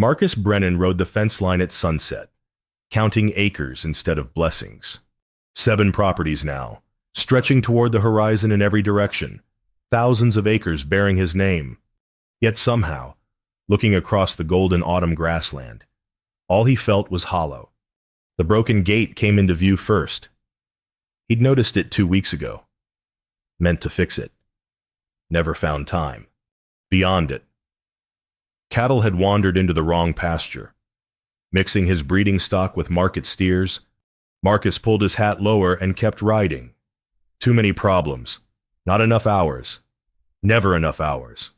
Marcus Brennan rode the fence line at sunset, counting acres instead of blessings. 7 properties now, stretching toward the horizon in every direction, thousands of acres bearing his name. Yet somehow, looking across the golden autumn grassland, all he felt was hollow. The broken gate came into view first. He'd noticed it 2 weeks ago. Meant to fix it. Never found time. Beyond it, cattle had wandered into the wrong pasture. Mixing his breeding stock with market steers, Marcus pulled his hat lower and kept riding. Too many problems. Not enough hours. Never enough hours.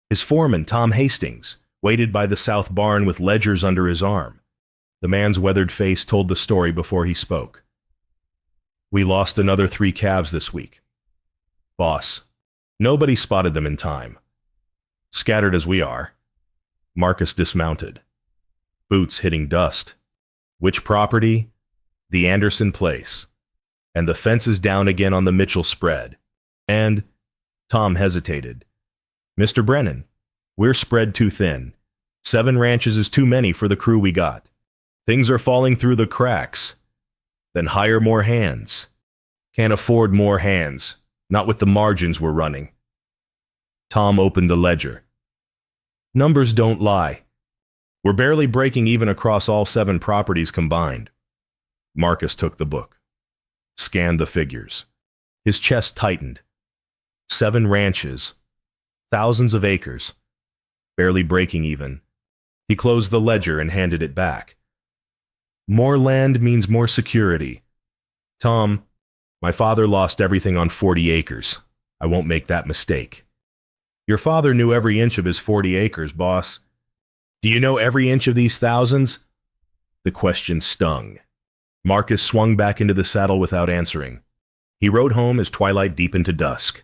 His foreman, Tom Hastings, waited by the south barn with ledgers under his arm. The man's weathered face told the story before he spoke. We lost another 3 calves this week. Boss, nobody spotted them in time. Scattered as we are. Marcus dismounted. Boots hitting dust. Which property? The Anderson place. And the fence is down again on the Mitchell spread. And, Tom hesitated. Mr. Brennan, we're spread too thin. 7 ranches is too many for the crew we got. Things are falling through the cracks. Then hire more hands. Can't afford more hands, not with the margins we're running. Tom opened the ledger. Numbers don't lie. We're barely breaking even across all 7 properties combined. Marcus took the book, scanned the figures. His chest tightened. 7 ranches, thousands of acres, barely breaking even. He closed the ledger and handed it back. More land means more security. Tom, my father lost everything on 40 acres. I won't make that mistake. Your father knew every inch of his 40 acres, boss. Do you know every inch of these thousands? The question stung. Marcus swung back into the saddle without answering. He rode home as twilight deepened to dusk.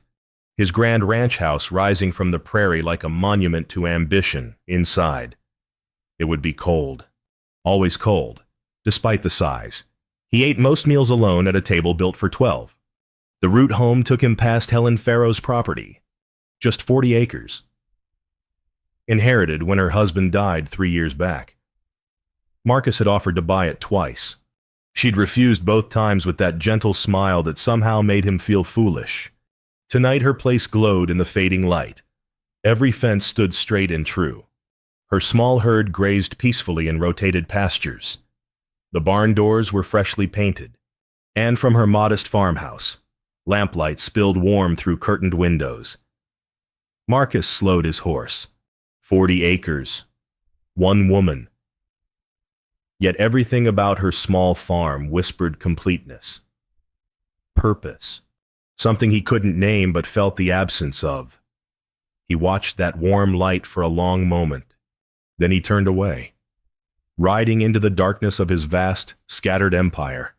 His grand ranch house rising from the prairie like a monument to ambition inside. It would be cold. Always cold, despite the size. He ate most meals alone at a table built for 12. The route home took him past Helen Farrow's property. Just 40 acres. Inherited when her husband died 3 years back. Marcus had offered to buy it twice. She'd refused both times with that gentle smile that somehow made him feel foolish. Tonight her place glowed in the fading light. Every fence stood straight and true. Her small herd grazed peacefully in rotated pastures. The barn doors were freshly painted. And from her modest farmhouse, lamplight spilled warm through curtained windows. Marcus slowed his horse. 40 acres. 1 woman. Yet everything about her small farm whispered completeness. Purpose. Something he couldn't name but felt the absence of. He watched that warm light for a long moment. Then he turned away, riding into the darkness of his vast, scattered empire.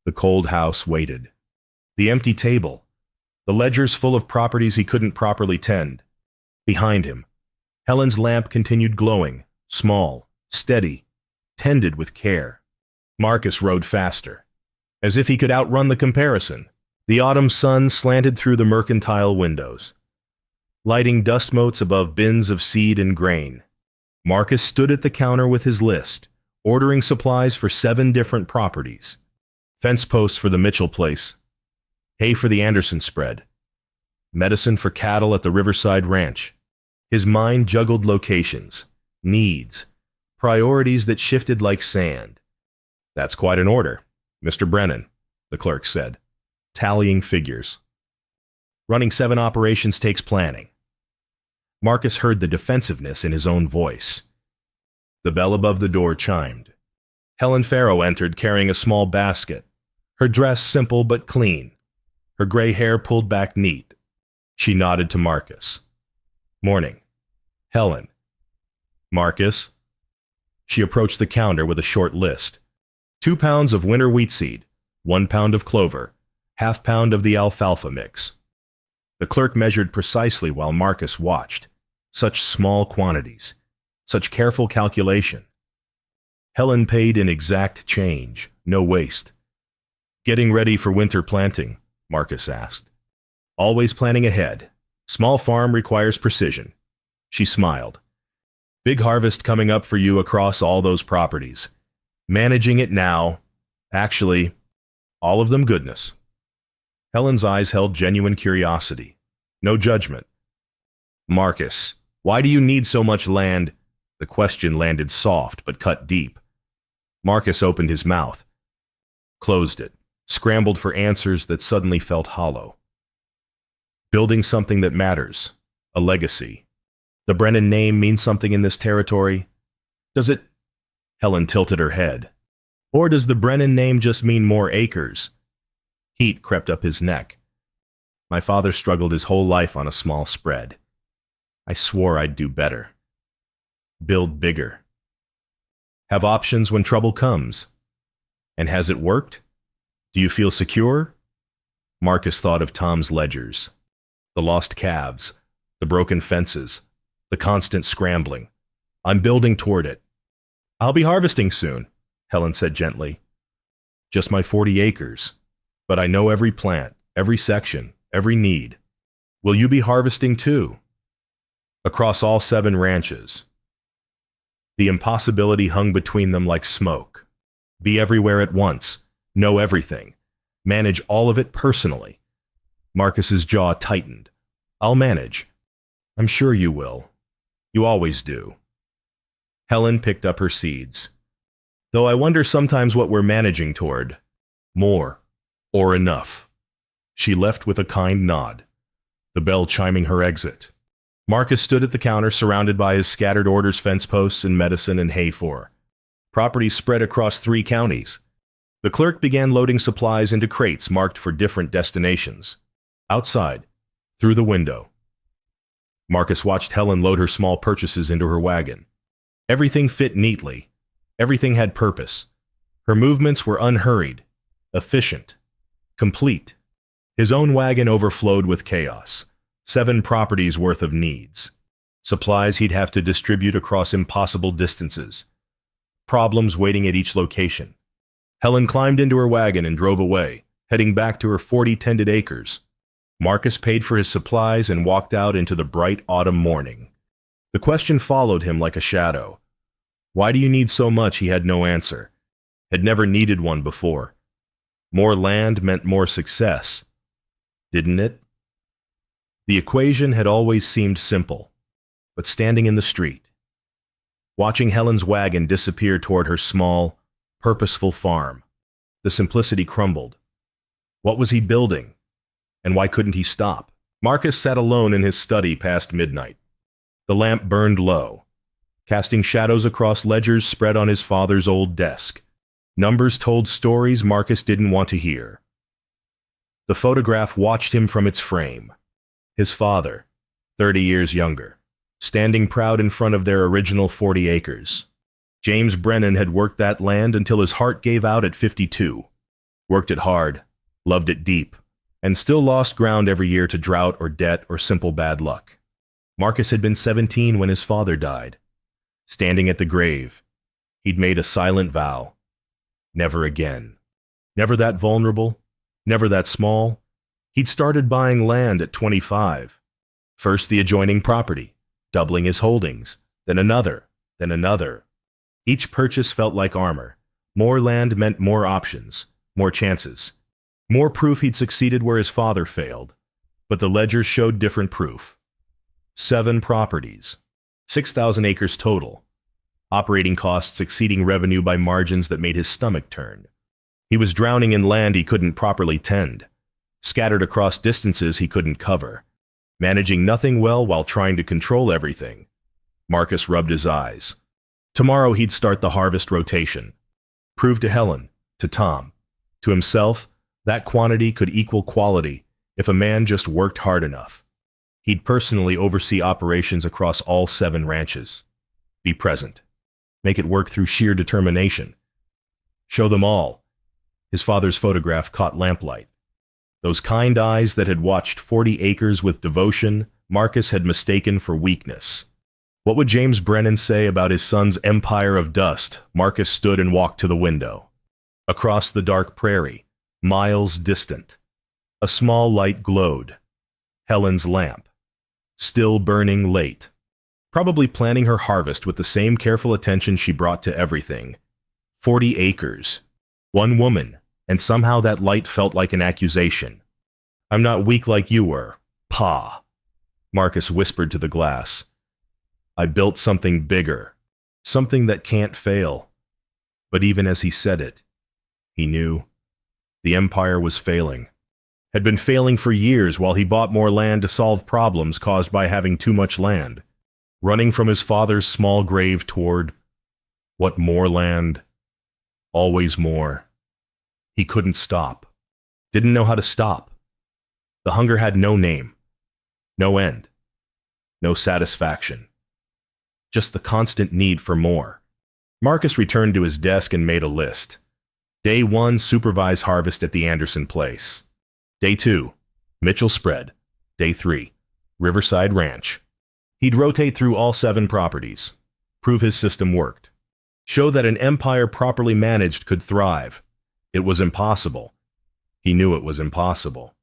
The cold house waited. The empty table. The ledgers full of properties he couldn't properly tend. Behind him, Helen's lamp continued glowing, small, steady, tended with care. Marcus rode faster, as if he could outrun the comparison. The autumn sun slanted through the mercantile windows, lighting dust motes above bins of seed and grain. Marcus stood at the counter with his list, ordering supplies for 7 different properties. Fence posts for the Mitchell place, hay for the Anderson spread, medicine for cattle at the Riverside Ranch. His mind juggled locations, needs, priorities that shifted like sand. That's quite an order, Mr. Brennan, the clerk said, tallying figures. Running 7 operations takes planning. Marcus heard the defensiveness in his own voice. The bell above the door chimed. Helen Farrow entered carrying a small basket, her dress simple but clean, her gray hair pulled back neat. She nodded to Marcus. Morning. Helen. Marcus. She approached the counter with a short list. 2 pounds of winter wheat seed, 1 pound of clover, ½ pound of the alfalfa mix. The clerk measured precisely while Marcus watched. Such small quantities, such careful calculation. Helen paid in exact change, no waste. Getting ready for winter planting, Marcus asked. Always planning ahead. Small farm requires precision. She smiled. Big harvest coming up for you across all those properties. Managing it now. Actually, all of them goodness. Helen's eyes held genuine curiosity. No judgment. Marcus, why do you need so much land? The question landed soft but cut deep. Marcus opened his mouth, closed it, scrambled for answers that suddenly felt hollow. Building something that matters. A legacy. The Brennan name means something in this territory? Does it? Helen tilted her head. Or does the Brennan name just mean more acres? Heat crept up his neck. My father struggled his whole life on a small spread. I swore I'd do better. Build bigger. Have options when trouble comes. And has it worked? Do you feel secure? Marcus thought of Tom's ledgers. The lost calves, the broken fences, the constant scrambling. I'm building toward it. I'll be harvesting soon, Helen said gently. Just my 40 acres. But I know every plant, every section, every need. Will you be harvesting too? Across all 7 ranches. The impossibility hung between them like smoke. Be everywhere at once. Know everything. Manage all of it personally. Marcus's jaw tightened. I'll manage. I'm sure you will. You always do. Helen picked up her seeds. Though I wonder sometimes what we're managing toward. More. Or enough. She left with a kind nod, the bell chiming her exit. Marcus stood at the counter surrounded by his scattered orders, fence posts, and medicine and hay for. Properties spread across 3 counties. The clerk began loading supplies into crates marked for different destinations. Outside, through the window. Marcus watched Helen load her small purchases into her wagon. Everything fit neatly. Everything had purpose. Her movements were unhurried, efficient, complete. His own wagon overflowed with chaos. 7 properties worth of needs. Supplies he'd have to distribute across impossible distances. Problems waiting at each location. Helen climbed into her wagon and drove away, heading back to her 40 tended acres. Marcus paid for his supplies and walked out into the bright autumn morning. The question followed him like a shadow. Why do you need so much? He had no answer. Had never needed one before. More land meant more success. Didn't it? The equation had always seemed simple. But standing in the street, watching Helen's wagon disappear toward her small, purposeful farm, the simplicity crumbled. What was he building? And why couldn't he stop? Marcus sat alone in his study past midnight. The lamp burned low, casting shadows across ledgers spread on his father's old desk. Numbers told stories Marcus didn't want to hear. The photograph watched him from its frame. His father, 30 years younger, standing proud in front of their original 40 acres. James Brennan had worked that land until his heart gave out at 52. Worked it hard, loved it deep, and still lost ground every year to drought or debt or simple bad luck. Marcus had been 17 when his father died. Standing at the grave, he'd made a silent vow. Never again. Never that vulnerable, never that small. He'd started buying land at 25. First the adjoining property, doubling his holdings, then another, then another. Each purchase felt like armor. More land meant more options, more chances. More proof he'd succeeded where his father failed. But the ledgers showed different proof. 7 properties, 6,000 acres total. Operating costs exceeding revenue by margins that made his stomach turn. He was drowning in land he couldn't properly tend, scattered across distances he couldn't cover, managing nothing well while trying to control everything. Marcus rubbed his eyes. Tomorrow he'd start the harvest rotation. Prove to Helen, to Tom, to himself, that quantity could equal quality if a man just worked hard enough. He'd personally oversee operations across all 7 ranches. Be present. Make it work through sheer determination. Show them all. His father's photograph caught lamplight. Those kind eyes that had watched 40 acres with devotion, Marcus had mistaken for weakness. What would James Brennan say about his son's empire of dust? Marcus stood and walked to the window. Across the dark prairie, miles distant, a small light glowed. Helen's lamp. Still burning late. probably planning her harvest with the same careful attention she brought to everything. 40 acres. One woman, and somehow that light felt like an accusation. "I'm not weak like you were, Pa," Marcus whispered to the glass. "I built something bigger, something that can't fail." But even as he said it, he knew the empire was failing. Had been failing for years while he bought more land to solve problems caused by having too much land. Running from his father's small grave toward, what, more land? Always more. He couldn't stop. Didn't know how to stop. The hunger had no name, no end, no satisfaction. Just the constant need for more. Marcus returned to his desk and made a list. Day 1, supervise harvest at the Anderson place. Day 2, Mitchell spread. Day 3, Riverside Ranch. He'd rotate through all 7 properties, prove his system worked, show that an empire properly managed could thrive. It was impossible. He knew it was impossible.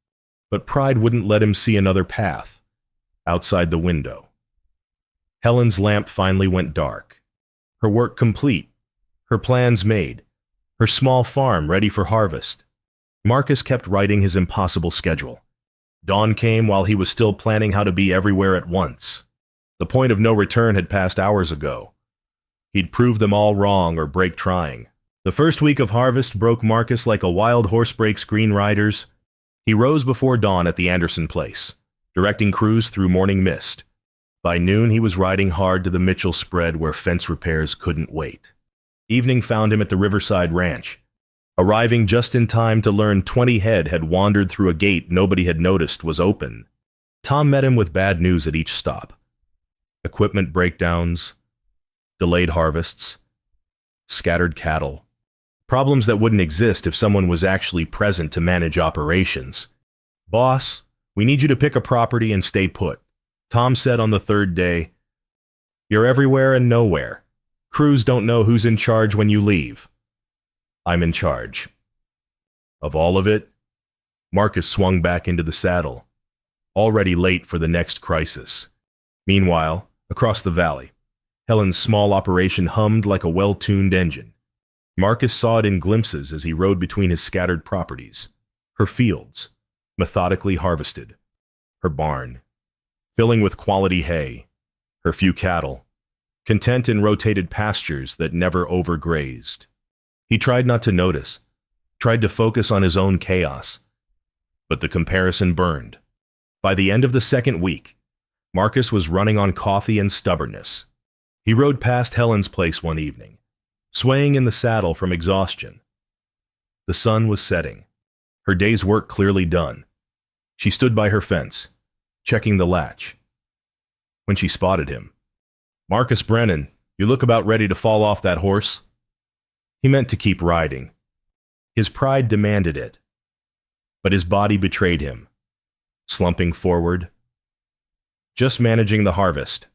But pride wouldn't let him see another path, outside the window. Helen's lamp finally went dark. Her work complete, her plans made, her small farm ready for harvest. Marcus kept writing his impossible schedule. Dawn came while he was still planning how to be everywhere at once. The point of no return had passed hours ago. He'd prove them all wrong or break trying. The first week of harvest broke Marcus like a wild horse breaks green riders. He rose before dawn at the Anderson place, directing crews through morning mist. By noon, he was riding hard to the Mitchell spread where fence repairs couldn't wait. Evening found him at the Riverside Ranch, arriving just in time to learn 20 head had wandered through a gate nobody had noticed was open. Tom met him with bad news at each stop. Equipment breakdowns, delayed harvests, scattered cattle. Problems that wouldn't exist if someone was actually present to manage operations. "Boss, we need you to pick a property and stay put," Tom said on the 3rd day. "You're everywhere and nowhere. Crews don't know who's in charge when you leave." "I'm in charge." Of all of it? Marcus swung back into the saddle, already late for the next crisis. Meanwhile, across the valley, Helen's small operation hummed like a well-tuned engine. Marcus saw it in glimpses as he rode between his scattered properties, her fields, methodically harvested, her barn, filling with quality hay, her few cattle, content in rotated pastures that never overgrazed. He tried not to notice, tried to focus on his own chaos, but the comparison burned. By the end of the 2nd week, Marcus was running on coffee and stubbornness. He rode past Helen's place one evening, swaying in the saddle from exhaustion. The sun was setting, her day's work clearly done. She stood by her fence, checking the latch, when she spotted him. "Marcus Brennan, you look about ready to fall off that horse." He meant to keep riding. His pride demanded it, but his body betrayed him, slumping forward. "Just managing the harvest.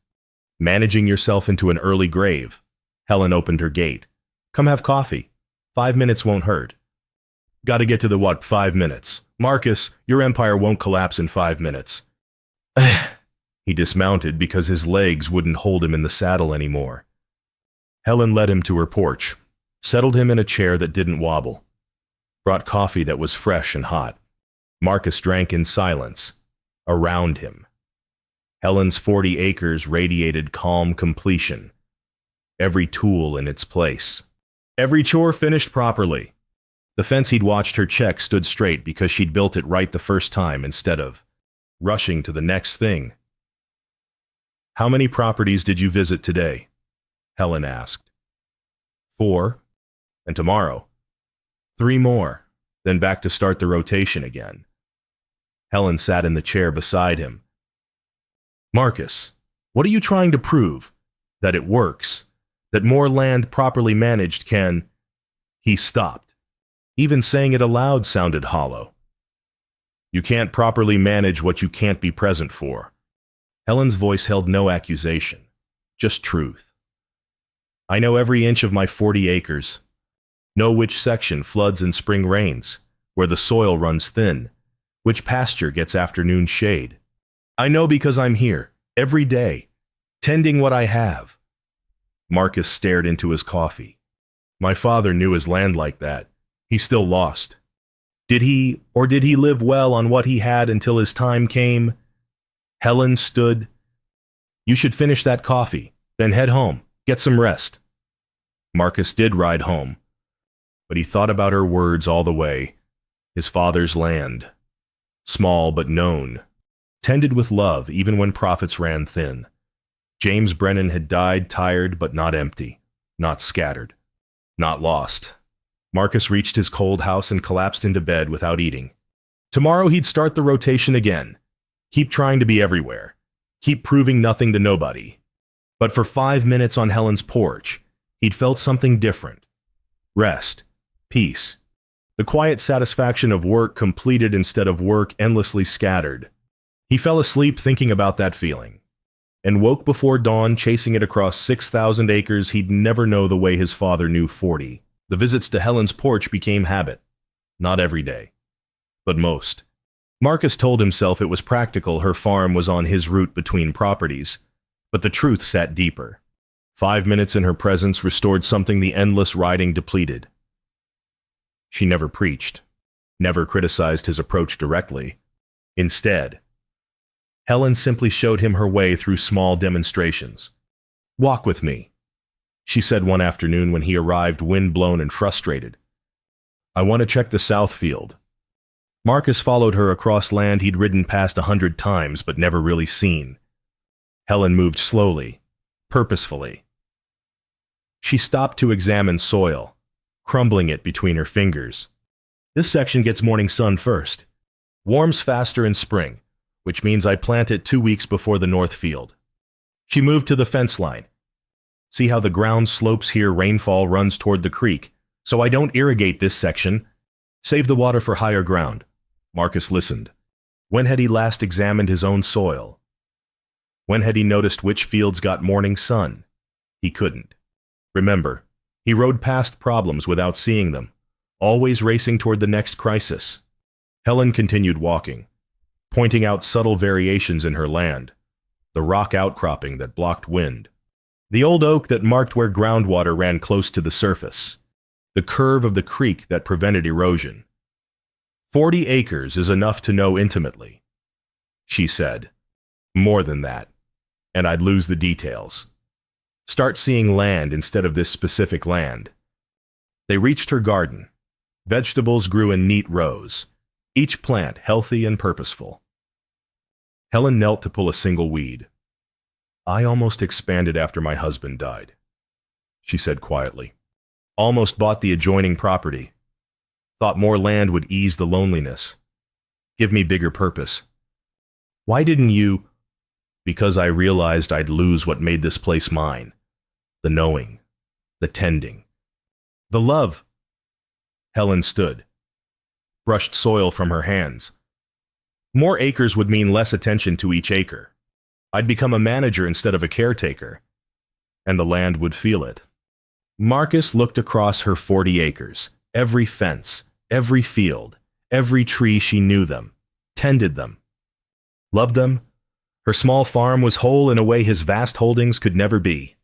Managing yourself into an early grave." Helen opened her gate. "Come have coffee. 5 minutes won't hurt." "Gotta get to the 5 minutes? Marcus, your empire won't collapse in 5 minutes. He dismounted because his legs wouldn't hold him in the saddle anymore. Helen led him to her porch, settled him in a chair that didn't wobble, brought coffee that was fresh and hot. Marcus drank in silence, around him. Helen's 40 acres radiated calm completion. Every tool in its place. Every chore finished properly. The fence he'd watched her check stood straight because she'd built it right the first time instead of rushing to the next thing. "How many properties did you visit today?" Helen asked. 4. And tomorrow? 3 more, then back to start the rotation again. Helen sat in the chair beside him. "Marcus, what are you trying to prove? That it works? That more land properly managed can—" He stopped. Even saying it aloud sounded hollow. "You can't properly manage what you can't be present for." Helen's voice held no accusation, just truth. "I know every inch of my 40 acres. Know which section floods in spring rains, where the soil runs thin, which pasture gets afternoon shade. I know because I'm here, every day, Tending what I have. Marcus stared into his coffee. My father knew his land like that. He still lost. Did he live well on what he had until his time came? Helen stood. You should finish that coffee, then head home, get some rest. Marcus did ride home, but he thought about her words all the way. His father's land. Small but known. Tended with love even when profits ran thin. James Brennan had died tired but not empty, not scattered, not lost. Marcus reached his cold house and collapsed into bed without eating. Tomorrow he'd start the rotation again. Keep trying to be everywhere. Keep proving nothing to nobody. But for 5 minutes on Helen's porch, he'd felt something different. Rest. Peace. The quiet satisfaction of work completed instead of work endlessly scattered. He fell asleep thinking about that feeling, and woke before dawn chasing it across 6,000 acres he'd never know the way his father knew 40. The visits to Helen's porch became habit. Not every day, but most. Marcus told himself it was practical her farm was on his route between properties, but the truth sat deeper. 5 minutes in her presence restored something the endless riding depleted. She never preached, never criticized his approach directly. Instead, Helen simply showed him her way through small demonstrations. Walk with me, she said one afternoon when he arrived wind-blown and frustrated. I want to check the south field. Marcus followed her across land he'd ridden past 100 times but never really seen. Helen moved slowly, purposefully. She stopped to examine soil, crumbling it between her fingers. This section gets morning sun first. Warms faster in spring, which means I plant it 2 weeks before the north field. She moved to the fence line. See how the ground slopes here, rainfall runs toward the creek, so I don't irrigate this section. Save the water for higher ground. Marcus listened. When had he last examined his own soil? When had he noticed which fields got morning sun? He couldn't. Remember, he rode past problems without seeing them, always racing toward the next crisis. Helen continued walking, pointing out subtle variations in her land, the rock outcropping that blocked wind, the old oak that marked where groundwater ran close to the surface, the curve of the creek that prevented erosion. 40 acres is enough to know intimately, she said. More than that, and I'd lose the details. Start seeing land instead of this specific land. They reached her garden. Vegetables grew in neat rows, each plant healthy and purposeful. Helen knelt to pull a single weed. I almost expanded after my husband died, she said quietly. Almost bought the adjoining property. Thought more land would ease the loneliness, give me bigger purpose. Why didn't you? Because I realized I'd lose what made this place mine. The knowing, the tending, the love. Helen stood, brushed soil from her hands. More acres would mean less attention to each acre. I'd become a manager instead of a caretaker, and the land would feel it. Marcus looked across her 40 acres, every fence, every field, every tree. She knew them, tended them, loved them. Her small farm was whole in a way his vast holdings could never be.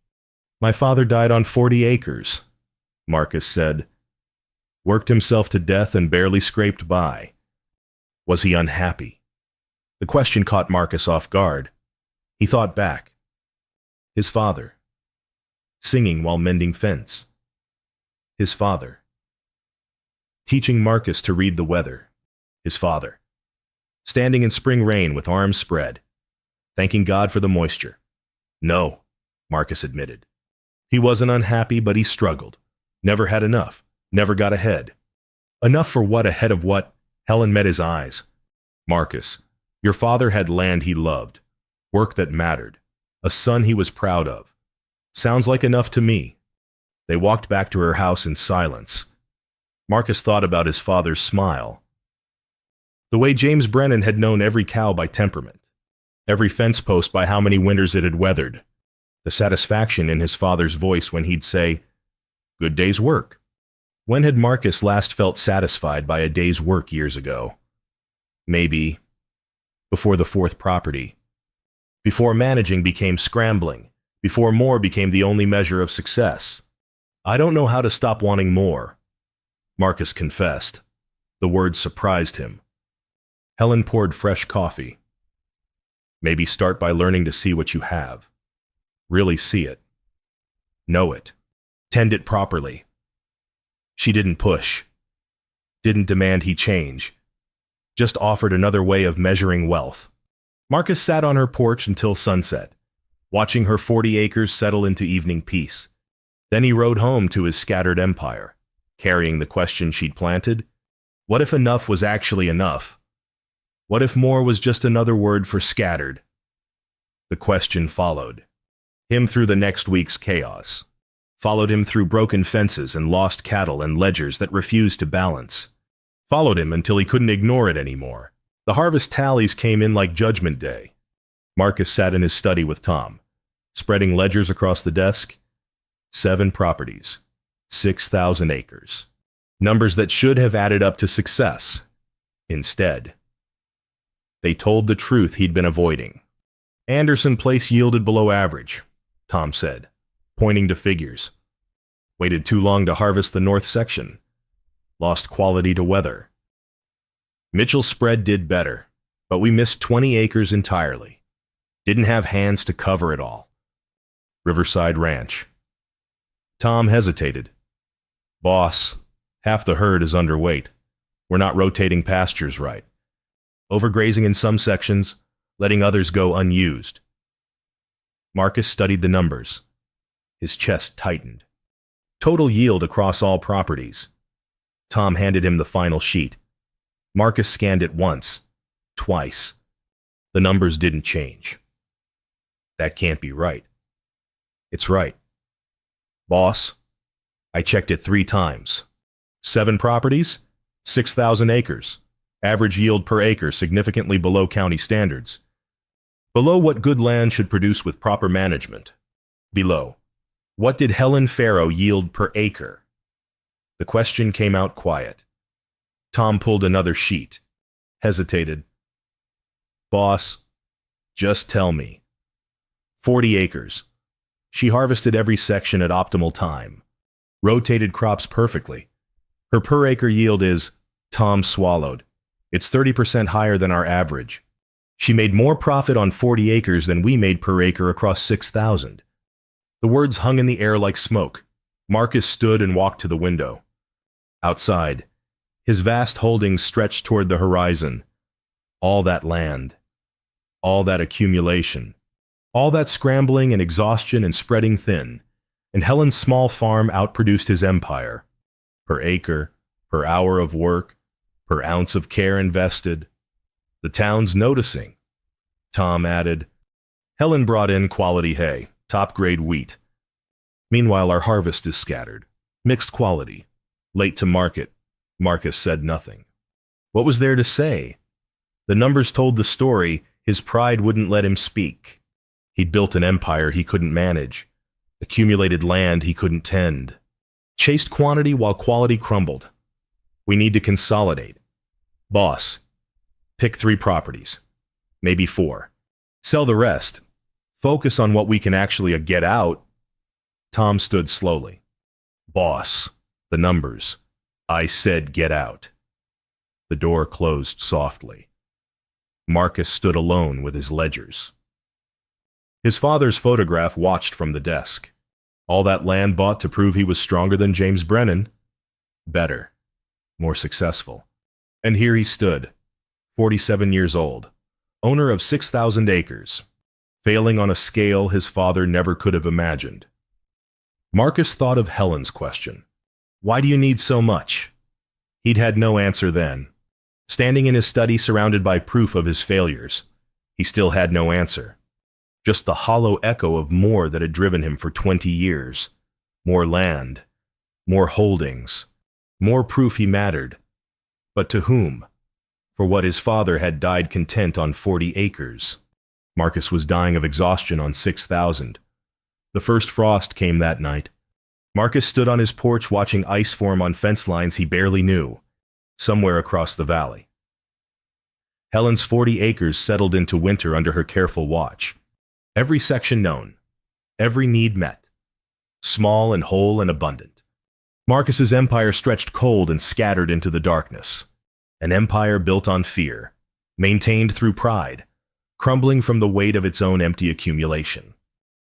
My father died on 40 acres, Marcus said. Worked himself to death and barely scraped by. Was he unhappy? The question caught Marcus off guard. He thought back. His father. Singing while mending fence. His father. Teaching Marcus to read the weather. His father. Standing in spring rain with arms spread. Thanking God for the moisture. No, Marcus admitted. He wasn't unhappy, but he struggled. Never had enough. Never got ahead. Enough for what? Ahead of what? Helen met his eyes. Marcus, your father had land he loved, work that mattered, a son he was proud of. Sounds like enough to me. They walked back to her house in silence. Marcus thought about his father's smile. The way James Brennan had known every cow by temperament, every fence post by how many winters it had weathered, the satisfaction in his father's voice when he'd say, "Good day's work." When had Marcus last felt satisfied by a day's work years ago? Maybe before the fourth property. Before managing became scrambling, before more became the only measure of success. I don't know how to stop wanting more, Marcus confessed. The words surprised him. Helen poured fresh coffee. Maybe start by learning to see what you have. Really see it. Know it. Tend it properly. She didn't push. Didn't demand he change. Just offered another way of measuring wealth. Marcus sat on her porch until sunset, watching her 40 acres settle into evening peace. Then he rode home to his scattered empire, carrying the question she'd planted. What if enough was actually enough? What if more was just another word for scattered? The question followed him through the next week's chaos, followed him through broken fences and lost cattle and ledgers that refused to balance, followed him until he couldn't ignore it anymore. The harvest tallies came in like Judgment Day. Marcus sat in his study with Tom, spreading ledgers across the desk. 7 properties, 6,000 acres. Numbers that should have added up to success. Instead, they told the truth he'd been avoiding. Anderson Place yielded below average, Tom said, pointing to figures. Waited too long to harvest the north section. Lost quality to weather. Mitchell's spread did better, but we missed 20 acres entirely. Didn't have hands to cover it all. Riverside Ranch. Tom hesitated. Boss, half the herd is underweight. We're not rotating pastures right. Overgrazing in some sections, letting others go unused. Marcus studied the numbers. His chest tightened. Total yield across all properties. Tom handed him the final sheet. Marcus scanned it once, twice. The numbers didn't change. That can't be right. It's right. Boss, I checked it 3 times. 7 properties, 6,000 acres. Average yield per acre significantly below county standards. Below what good land should produce with proper management. Below, what did Helen Farrow yield per acre? The question came out quiet. Tom pulled another sheet, hesitated. Boss, just tell me. 40 acres. She harvested every section at optimal time. Rotated crops perfectly. Her per acre yield is, Tom swallowed. It's 30% higher than our average. She made more profit on 40 acres than we made per acre across 6,000. The words hung in the air like smoke. Marcus stood and walked to the window. Outside, his vast holdings stretched toward the horizon. All that land. All that accumulation. All that scrambling and exhaustion and spreading thin. And Helen's small farm outproduced his empire. Per acre, per hour of work, per ounce of care invested. The town's noticing. Tom added, Helen brought in quality hay, top-grade wheat. Meanwhile, our harvest is scattered. Mixed quality. Late to market. Marcus said nothing. What was there to say? The numbers told the story. His pride wouldn't let him speak. He'd built an empire he couldn't manage. Accumulated land he couldn't tend. Chased quantity while quality crumbled. We need to consolidate. Boss, pick 3 properties. Maybe 4. Sell the rest. Focus on what we can actually get out. Tom stood slowly. Boss, the numbers. I said get out. The door closed softly. Marcus stood alone with his ledgers. His father's photograph watched from the desk. All that land bought to prove he was stronger than James Brennan. Better. More successful. And here he stood, 47 years old, owner of 6,000 acres, failing on a scale his father never could have imagined. Marcus thought of Helen's question. Why do you need so much? He'd had no answer then. Standing in his study surrounded by proof of his failures, he still had no answer. Just the hollow echo of more that had driven him for 20 years. More land, more holdings, more proof he mattered. But to whom? For what his father had died content on 40 acres. Marcus was dying of exhaustion on 6,000. The first frost came that night. Marcus stood on his porch watching ice form on fence lines he barely knew, somewhere across the valley. Helen's 40 acres settled into winter under her careful watch. Every section known, every need met, small and whole and abundant. Marcus's empire stretched cold and scattered into the darkness, an empire built on fear, maintained through pride, crumbling from the weight of its own empty accumulation.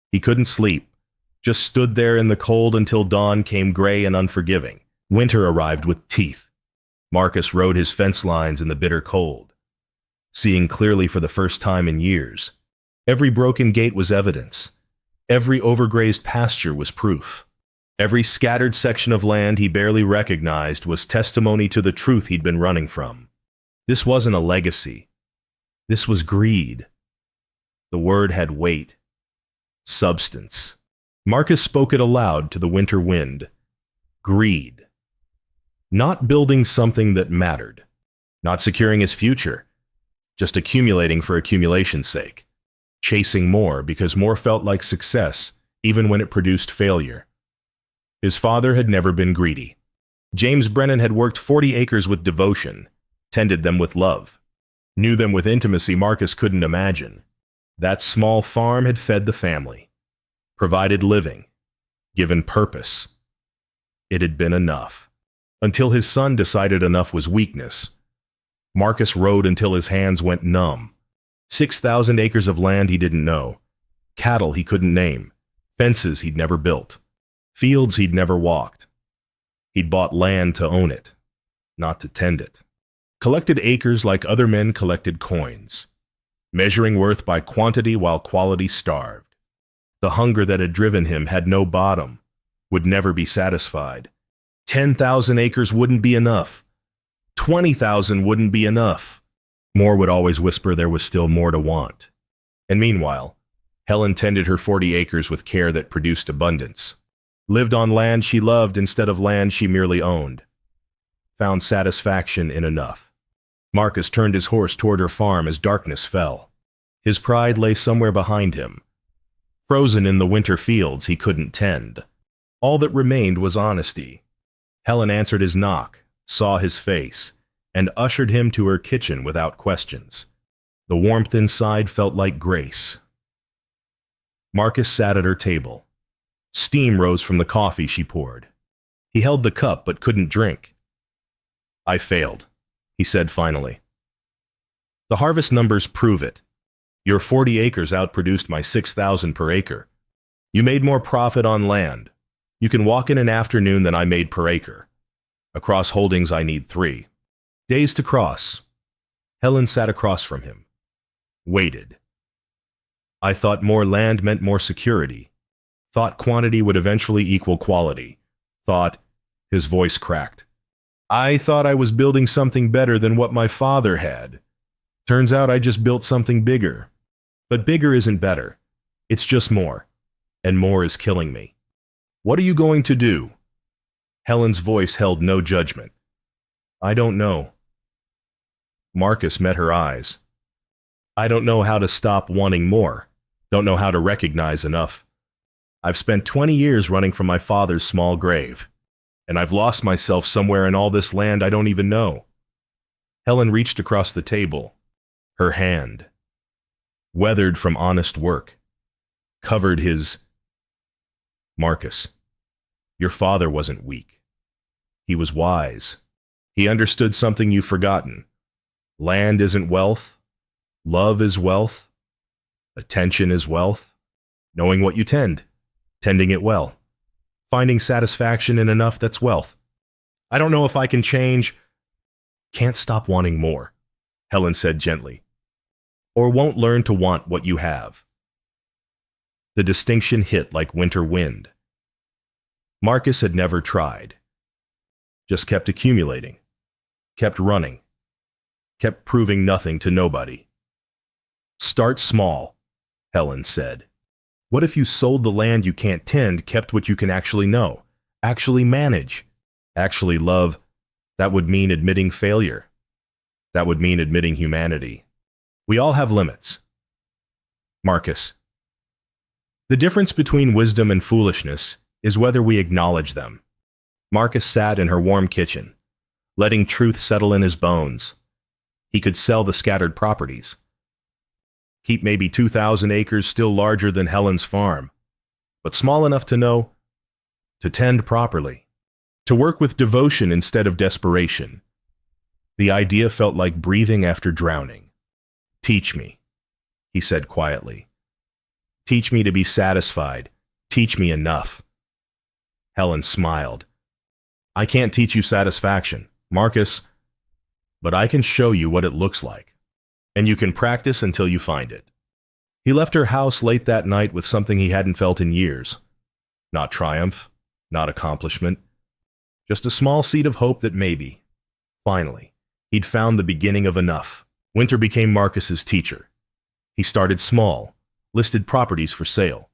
He couldn't sleep, just stood there in the cold until dawn came gray and unforgiving. Winter arrived with teeth. Marcus rode his fence lines in the bitter cold, seeing clearly for the first time in years. Every broken gate was evidence. Every overgrazed pasture was proof. Every scattered section of land he barely recognized was testimony to the truth he'd been running from. This wasn't a legacy. This was greed. The word had weight, substance. Marcus spoke it aloud to the winter wind. Greed. Not building something that mattered. Not securing his future. Just accumulating for accumulation's sake. Chasing more because more felt like success, even when it produced failure. His father had never been greedy. James Brennan had worked 40 acres with devotion, tended them with love, knew them with intimacy Marcus couldn't imagine. That small farm had fed the family, provided living, given purpose. It had been enough. Until his son decided enough was weakness. Marcus rode until his hands went numb. 6,000 acres of land he didn't know, cattle he couldn't name, fences he'd never built, fields he'd never walked. He'd bought land to own it, not to tend it. Collected acres like other men collected coins, measuring worth by quantity while quality starved. The hunger that had driven him had no bottom, would never be satisfied. 10,000 acres wouldn't be enough. 20,000 wouldn't be enough. More would always whisper there was still more to want. And meanwhile, Helen tended her 40 acres with care that produced abundance. Lived on land she loved instead of land she merely owned. Found satisfaction in enough. Marcus turned his horse toward her farm as darkness fell. His pride lay somewhere behind him, frozen in the winter fields he couldn't tend. All that remained was honesty. Helen answered his knock, saw his face, and ushered him to her kitchen without questions. The warmth inside felt like grace. Marcus sat at her table. Steam rose from the coffee she poured. He held the cup but couldn't drink. "I failed," he said finally. "The harvest numbers prove it. Your 40 acres outproduced my 6,000 per acre. You made more profit on land. You can walk in an afternoon than I made per acre. Across holdings I need 3. Days to cross." Helen sat across from him. Waited. "I thought more land meant more security. Thought quantity would eventually equal quality. Thought," his voice cracked, "I thought I was building something better than what my father had. Turns out I just built something bigger. But bigger isn't better. It's just more. And more is killing me. What are you going to do?" Helen's voice held no judgment. "I don't know." Marcus met her eyes. "I don't know how to stop wanting more. Don't know how to recognize enough. I've spent 20 years running from my father's small grave, and I've lost myself somewhere in all this land I don't even know." Helen reached across the table. Her hand, weathered from honest work, covered his. "Marcus, your father wasn't weak. He was wise. He understood something you've forgotten. Land isn't wealth. Love is wealth. Attention is wealth. Knowing what you tend, tending it well. Finding satisfaction in enough that's wealth. I don't know if I can change." "Can't stop wanting more," Helen said gently. "Or won't learn to want what you have." The distinction hit like winter wind. Marcus had never tried. Just kept accumulating. Kept running. Kept proving nothing to nobody. "Start small," Helen said. "What if you sold the land you can't tend, kept what you can actually know, actually manage, actually love?" That would mean admitting failure. That would mean admitting humanity. We all have limits. Marcus. The difference between wisdom and foolishness is whether we acknowledge them. Marcus sat in her warm kitchen, letting truth settle in his bones. He could sell the scattered properties. Keep maybe 2,000 acres still larger than Helen's farm. but small enough to know to tend properly, to work with devotion instead of desperation. The idea felt like breathing after drowning. Teach me, he said quietly. Teach me to be satisfied. Teach me enough. Helen smiled. I can't teach you satisfaction, Marcus, but I can show you what it looks like, and you can practice until you find it. He left her house late that night with something he hadn't felt in years. Not triumph, not accomplishment, just a small seed of hope that maybe, finally, he'd found the beginning of enough. Winter became Marcus's teacher. He started small, listed properties for sale,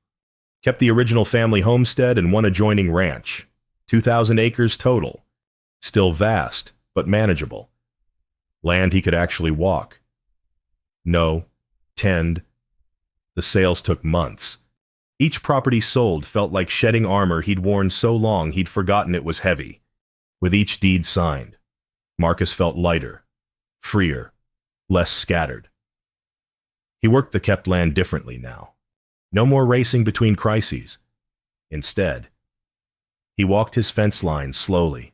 kept the original family homestead and one adjoining ranch, 2,000 acres total, still vast, but manageable. Land he could actually walk. No, tend. The sales took months. Each property sold felt like shedding armor he'd worn so long he'd forgotten it was heavy. With each deed signed, Marcus felt lighter, freer, less scattered. He worked the kept land differently now. No more racing between crises. Instead, he walked his fence lines slowly,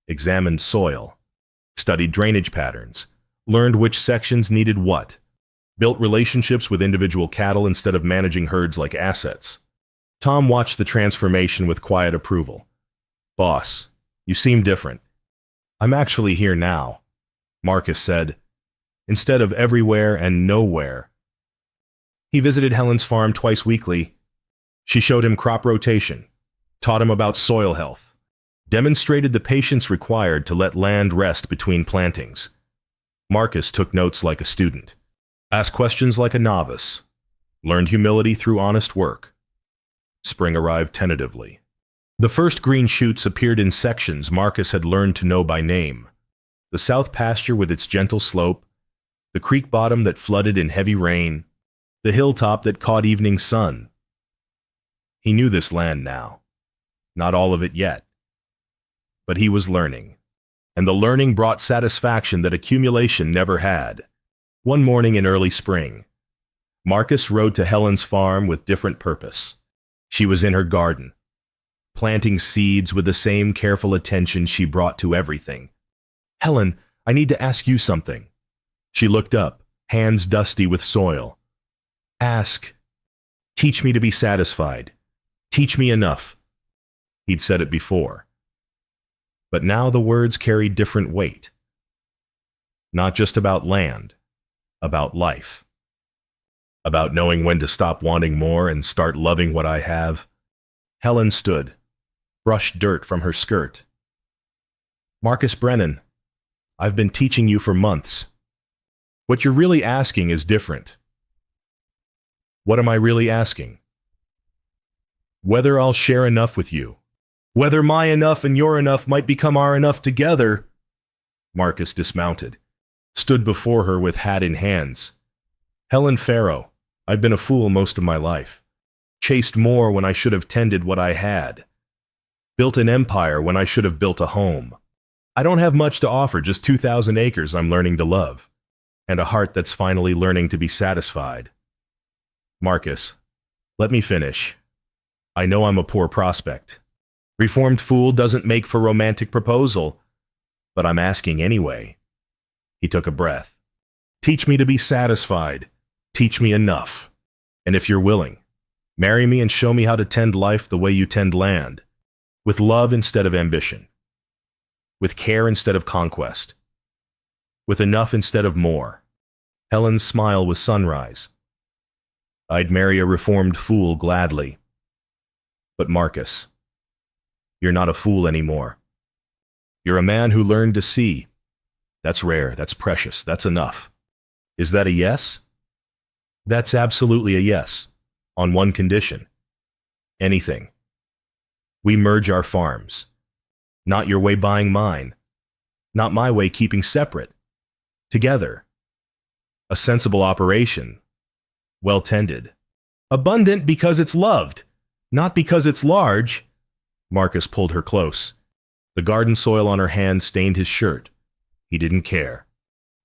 examined soil, studied drainage patterns, learned which sections needed what, built relationships with individual cattle instead of managing herds like assets. Tom watched the transformation with quiet approval. Boss, you seem different. I'm actually here now, Marcus said, instead of everywhere and nowhere. He visited Helen's farm twice weekly. She showed him crop rotation, taught him about soil health, demonstrated the patience required to let land rest between plantings. Marcus took notes like a student, asked questions like a novice, learned humility through honest work. Spring arrived tentatively. The first green shoots appeared in sections Marcus had learned to know by name. The south pasture with its gentle slope, the creek bottom that flooded in heavy rain, the hilltop that caught evening sun. He knew this land now. Not all of it yet. But he was learning. And the learning brought satisfaction that accumulation never had. One morning in early spring, Marcus rode to Helen's farm with different purpose. She was in her garden, planting seeds with the same careful attention she brought to everything. Helen, I need to ask you something. She looked up, hands dusty with soil. Ask. Teach me to be satisfied. Teach me enough. He'd said it before. But now the words carried different weight. Not just about land, about life. About knowing when to stop wanting more and start loving what I have. Helen stood, brushed dirt from her skirt. Marcus Brennan, I've been teaching you for months. What you're really asking is different. What am I really asking? Whether I'll share enough with you. Whether my enough and your enough might become our enough together. Marcus dismounted, stood before her with hat in hands. Helen Farrow, I've been a fool most of my life. Chased more when I should have tended what I had. Built an empire when I should have built a home. I don't have much to offer, just 2,000 acres I'm learning to love. And a heart that's finally learning to be satisfied. Marcus, let me finish. I know I'm a poor prospect. Reformed fool doesn't make for romantic proposal, but I'm asking anyway. He took a breath. Teach me to be satisfied. Teach me enough. And if you're willing, marry me and show me how to tend life the way you tend land, with love instead of ambition, with care instead of conquest, with enough instead of more. Helen's smile was sunrise. I'd marry a reformed fool gladly. But Marcus, you're not a fool anymore. You're a man who learned to see. That's rare, that's precious, that's enough. Is that a yes? That's absolutely a yes, on one condition. Anything. We merge our farms. Not your way buying mine. Not my way keeping separate. Together. A sensible operation. Well tended. Abundant because it's loved, not because it's large. Marcus pulled her close. The garden soil on her hand stained his shirt. He didn't care.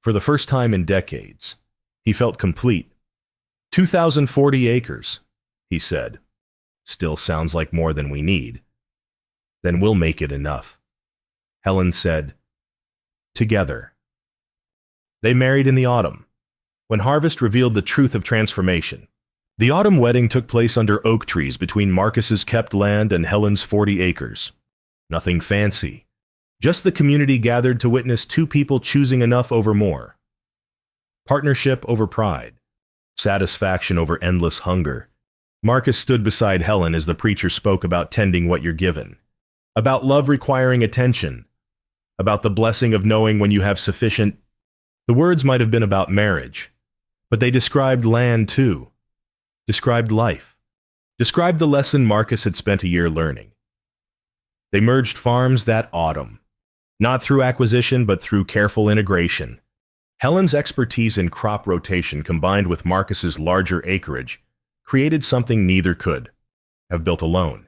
For the first time in decades, he felt complete. 2,040 acres, he said. Still sounds like more than we need. Then we'll make it enough. Helen said, together. They married in the autumn, when harvest revealed the truth of transformation. The autumn wedding took place under oak trees between Marcus's kept land and Helen's 40 acres. Nothing fancy, just the community gathered to witness two people choosing enough over more. Partnership over pride, satisfaction over endless hunger. Marcus stood beside Helen as the preacher spoke about tending what you're given, about love requiring attention, about the blessing of knowing when you have sufficient. The words might have been about marriage, but they described land too, described life, described the lesson Marcus had spent a year learning. They merged farms that autumn, not through acquisition but through careful integration. Helen's expertise in crop rotation combined with Marcus's larger acreage created something neither could have built alone.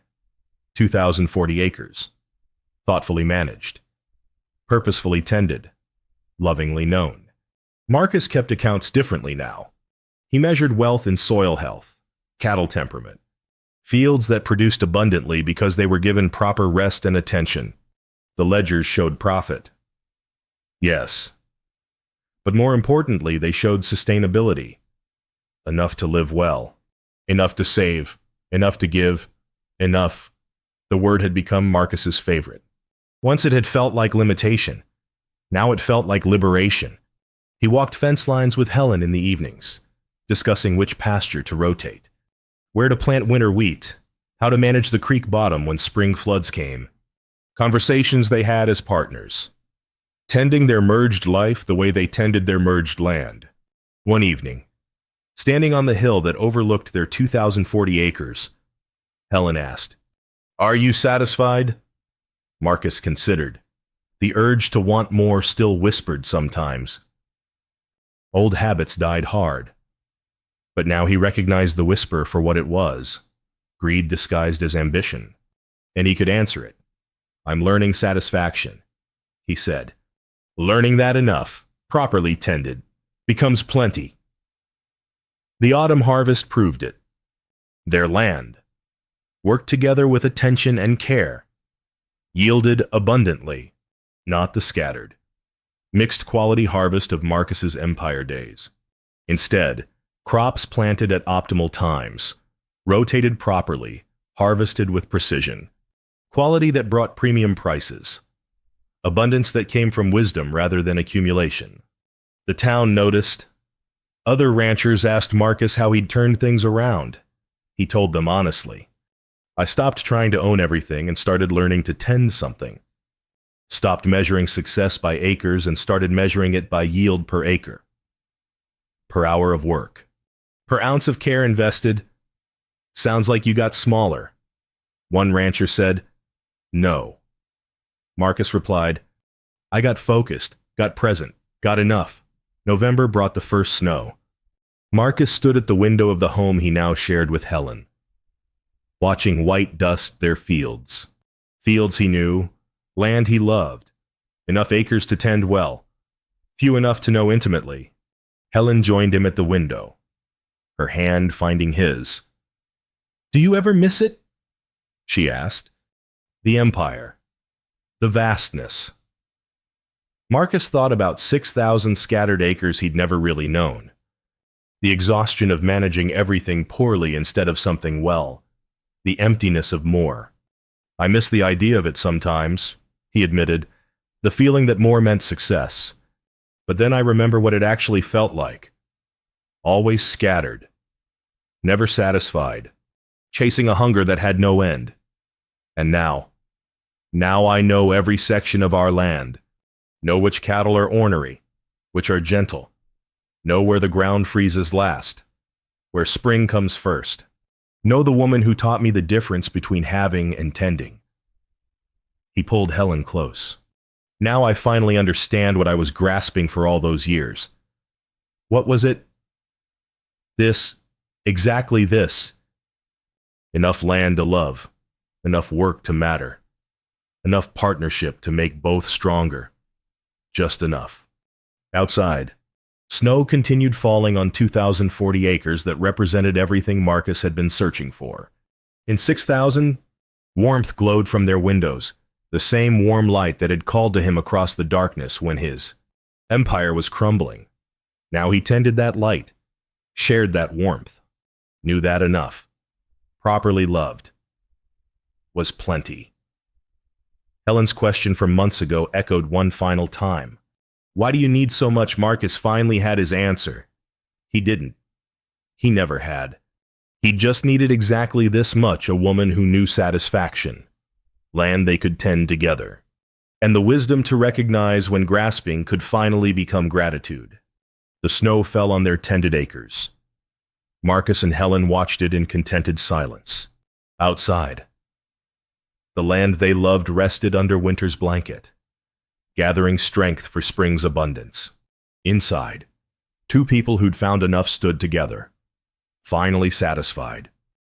2,040 acres, thoughtfully managed, purposefully tended, lovingly known. Marcus kept accounts differently now. He measured wealth in soil health, cattle temperament, fields that produced abundantly because they were given proper rest and attention. The ledgers showed profit. Yes. But more importantly, they showed sustainability. Enough to live well, enough to save, enough to give, enough. The word had become Marcus's favorite. Once it had felt like limitation. Now it felt like liberation. He walked fence lines with Helen in the evenings, discussing which pasture to rotate, where to plant winter wheat, how to manage the creek bottom when spring floods came. Conversations they had as partners, tending their merged life the way they tended their merged land. One evening, standing on the hill that overlooked their 2,040 acres, Helen asked, "Are you satisfied?" Marcus considered. The urge to want more still whispered sometimes. Old habits died hard. But now he recognized the whisper for what it was, greed disguised as ambition. And he could answer it. "I'm learning satisfaction," he said. "Learning that enough, properly tended, becomes plenty." The autumn harvest proved it. Their land, worked together with attention and care, yielded abundantly, not the scattered, mixed quality harvest of Marcus's empire days. Instead, crops planted at optimal times, rotated properly, harvested with precision, quality that brought premium prices, abundance that came from wisdom rather than accumulation. The town noticed. Other ranchers asked Marcus how he'd turned things around. He told them honestly, "I stopped trying to own everything and started learning to tend something. Stopped measuring success by acres and started measuring it by yield per acre, per hour of work, per ounce of care invested." "Sounds like you got smaller." One rancher said, "No." Marcus replied, "I got focused, got present, got enough." November brought the first snow. Marcus stood at the window of the home he now shared with Helen, watching white dust their fields. Fields he knew, land he loved, enough acres to tend well, few enough to know intimately. Helen joined him at the window, her hand finding his. "Do you ever miss it?" she asked. The empire, the vastness. Marcus thought about 6,000 scattered acres he'd never really known. The exhaustion of managing everything poorly instead of something well. The emptiness of more. "I miss the idea of it sometimes," he admitted, "the feeling that more meant success. But then I remember what it actually felt like. Always scattered. Never satisfied. Chasing a hunger that had no end. And now I know every section of our land. Know which cattle are ornery, which are gentle. Know where the ground freezes last, where spring comes first. Know the woman who taught me the difference between having and tending." He pulled Helen close. "Now I finally understand what I was grasping for all those years." "What was it?" "This, exactly this. Enough land to love, enough work to matter, enough partnership to make both stronger. Just enough." Outside, snow continued falling on 2,040 acres that represented everything Marcus had been searching for. In 6,000, warmth glowed from their windows, the same warm light that had called to him across the darkness when his empire was crumbling. Now he tended that light, shared that warmth, knew that enough, properly loved, was plenty. Helen's question from months ago echoed one final time. Why do you need so much? Marcus finally had his answer. He didn't. He never had. He just needed exactly this much, a woman who knew satisfaction, land they could tend together, and the wisdom to recognize when grasping could finally become gratitude. The snow fell on their tended acres. Marcus and Helen watched it in contented silence. Outside, the land they loved rested under winter's blanket, gathering strength for spring's abundance. Inside, two people who'd found enough stood together, finally satisfied.